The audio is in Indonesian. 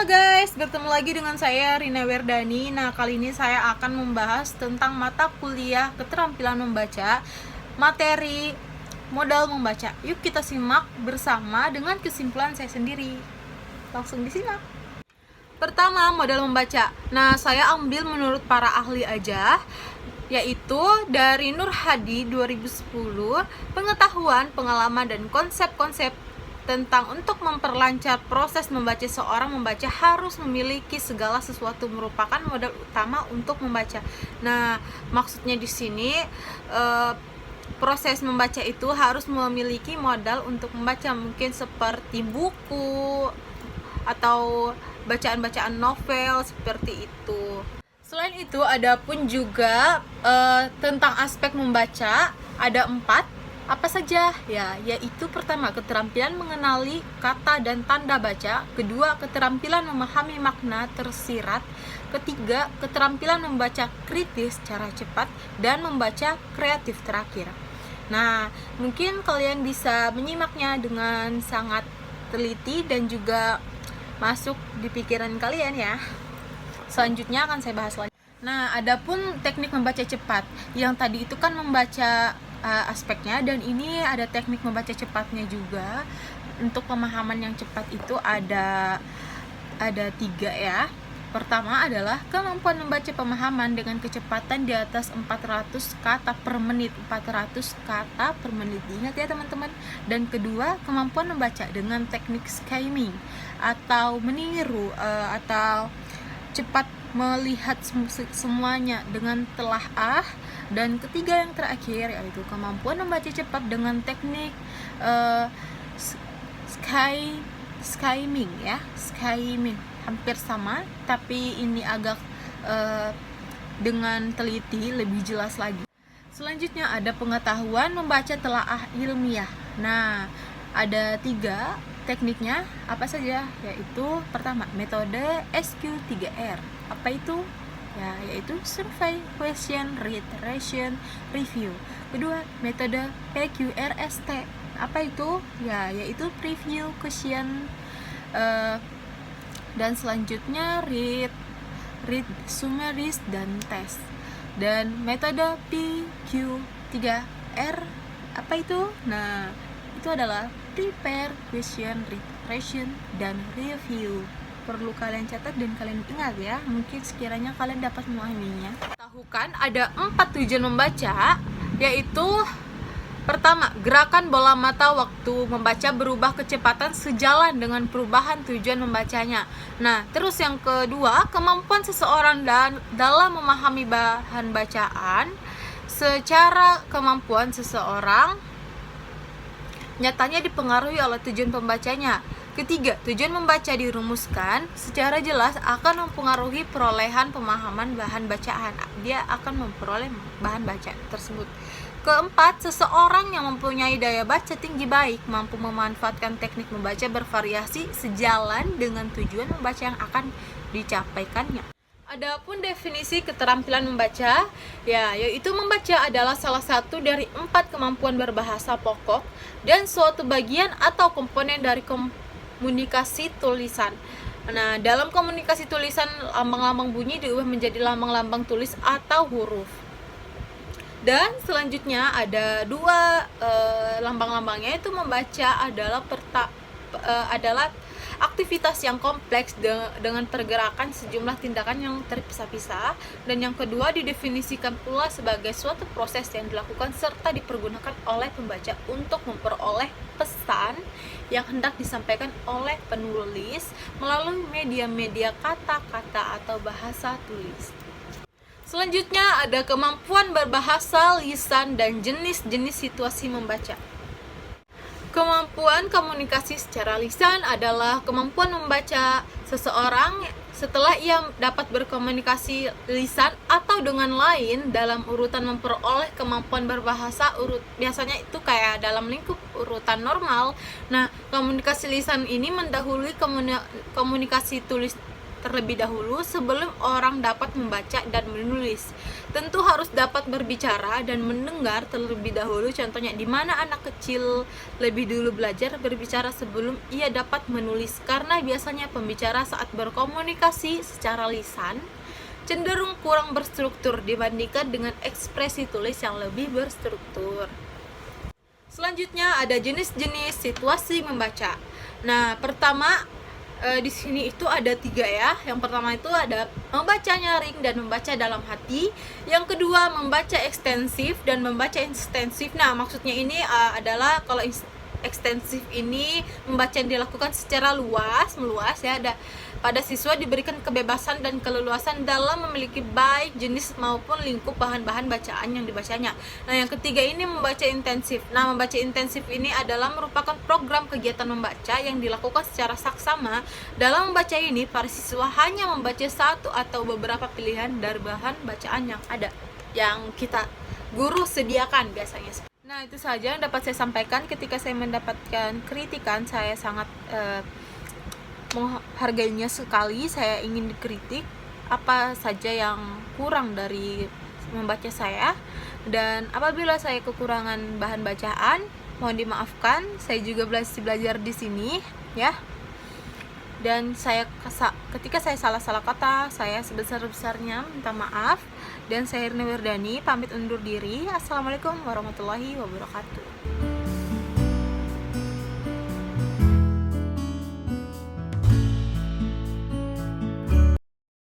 Halo guys, bertemu lagi dengan saya Rina Werdani. Nah, kali ini saya akan membahas tentang mata kuliah keterampilan membaca, materi modal membaca. Yuk kita simak bersama dengan kesimpulan saya sendiri. Langsung disimak. Pertama, modal membaca. Nah, saya ambil menurut para ahli aja, yaitu dari Nur Hadi 2010, pengetahuan, pengalaman, dan konsep-konsep tentang untuk memperlancar proses membaca. Seorang membaca harus memiliki segala sesuatu, merupakan modal utama untuk membaca. Nah, maksudnya di sini proses membaca itu harus memiliki modal untuk membaca, mungkin seperti buku atau bacaan-bacaan novel seperti itu. Selain itu, ada pun juga tentang aspek membaca, ada 4. Apa saja? Ya, yaitu pertama, keterampilan mengenali kata dan tanda baca. Kedua, keterampilan memahami makna tersirat. Ketiga, keterampilan membaca kritis secara cepat dan membaca kreatif terakhir. Nah, mungkin kalian bisa menyimaknya dengan sangat teliti dan juga masuk di pikiran kalian ya. Selanjutnya akan saya bahas lagi. Nah, adapun teknik membaca cepat. Yang tadi itu kan membaca aspeknya, dan ini ada teknik membaca cepatnya juga. Untuk pemahaman yang cepat itu ada 3 ya. Pertama adalah kemampuan membaca pemahaman dengan kecepatan di atas 400 kata per menit. 400 kata per menit, ingat ya teman-teman. Dan kedua, kemampuan membaca dengan teknik skimming atau meniru atau cepat melihat semuanya dengan telaah. Dan ketiga yang terakhir yaitu kemampuan membaca cepat dengan teknik skimming ya. Skimming hampir sama, tapi ini agak dengan teliti lebih jelas lagi. Selanjutnya ada pengetahuan membaca telaah ilmiah. Nah, ada 3 tekniknya. Apa saja? Yaitu pertama, metode SQ3R. Apa itu? Ya, yaitu survey, question, read, ration, review. Kedua, metode PQRST. Apa itu? Ya, yaitu preview, question, dan selanjutnya read, summaries, dan test. Dan metode PQ3R. Apa itu? Nah, itu adalah prepare, question, read, ration, dan review. Perlu kalian catat dan kalian ingat ya, mungkin sekiranya kalian dapat memahaminya. Tahukan ada 4 tujuan membaca, yaitu pertama, gerakan bola mata waktu membaca berubah kecepatan sejalan dengan perubahan tujuan membacanya. Nah, terus yang kedua, kemampuan seseorang dalam memahami bahan bacaan. Secara kemampuan seseorang nyatanya dipengaruhi oleh tujuan pembacanya. Ketiga, tujuan membaca dirumuskan secara jelas akan mempengaruhi perolehan pemahaman bahan bacaan. Dia akan memperoleh bahan baca tersebut. Keempat, seseorang yang mempunyai daya baca tinggi baik mampu memanfaatkan teknik membaca bervariasi sejalan dengan tujuan membaca yang akan dicapaikannya. Adapun definisi keterampilan membaca, ya, yaitu membaca adalah salah satu dari 4 kemampuan berbahasa pokok dan suatu bagian atau komponen dari komunikasi tulisan. Nah, dalam komunikasi tulisan, lambang-lambang bunyi diubah menjadi lambang-lambang tulis atau huruf. Dan selanjutnya ada 2 lambang-lambangnya, itu membaca adalah aktivitas yang kompleks dengan pergerakan sejumlah tindakan yang terpisah-pisah. Dan yang kedua didefinisikan pula sebagai suatu proses yang dilakukan serta dipergunakan oleh pembaca untuk memperoleh pesan yang hendak disampaikan oleh penulis melalui media-media kata-kata atau bahasa tulis. Selanjutnya ada kemampuan berbahasa lisan dan jenis-jenis situasi membaca. Kemampuan komunikasi secara lisan adalah kemampuan membaca seseorang setelah ia dapat berkomunikasi lisan atau dengan lain dalam urutan memperoleh kemampuan berbahasa. Biasanya itu kayak dalam lingkup urutan normal. Nah, komunikasi lisan ini mendahului komunikasi tulis terlebih dahulu sebelum orang dapat membaca dan menulis. Tentu harus dapat berbicara dan mendengar terlebih dahulu. Contohnya, di mana anak kecil lebih dulu belajar berbicara sebelum ia dapat menulis, karena biasanya pembicara saat berkomunikasi secara lisan cenderung kurang berstruktur dibandingkan dengan ekspresi tulis yang lebih berstruktur. Selanjutnya ada jenis-jenis situasi membaca. Nah, pertama di sini itu ada 3 ya. Yang pertama itu ada membaca nyaring dan membaca dalam hati. Yang kedua membaca ekstensif dan membaca intensif. Nah, maksudnya ini adalah kalau ekstensif ini membaca yang dilakukan secara meluas ya. Pada siswa diberikan kebebasan dan keleluasan dalam memiliki baik jenis maupun lingkup bahan-bahan bacaan yang dibacanya. Nah, yang ketiga ini membaca intensif. Nah, membaca intensif ini adalah merupakan program kegiatan membaca yang dilakukan secara saksama. Dalam membaca ini, para siswa hanya membaca satu atau beberapa pilihan dari bahan bacaan yang ada, yang kita guru sediakan biasanya. Nah, itu saja yang dapat saya sampaikan. Ketika saya mendapatkan kritikan, saya sangat menghargainya sekali. Saya ingin dikritik apa saja yang kurang dari membaca saya, dan apabila saya kekurangan bahan bacaan, mohon dimaafkan. Saya juga belajar di sini ya, dan ketika saya salah kata, saya sebesar-besarnya minta maaf. Dan saya Irni Wirdani pamit undur diri. Assalamualaikum warahmatullahi wabarakatuh.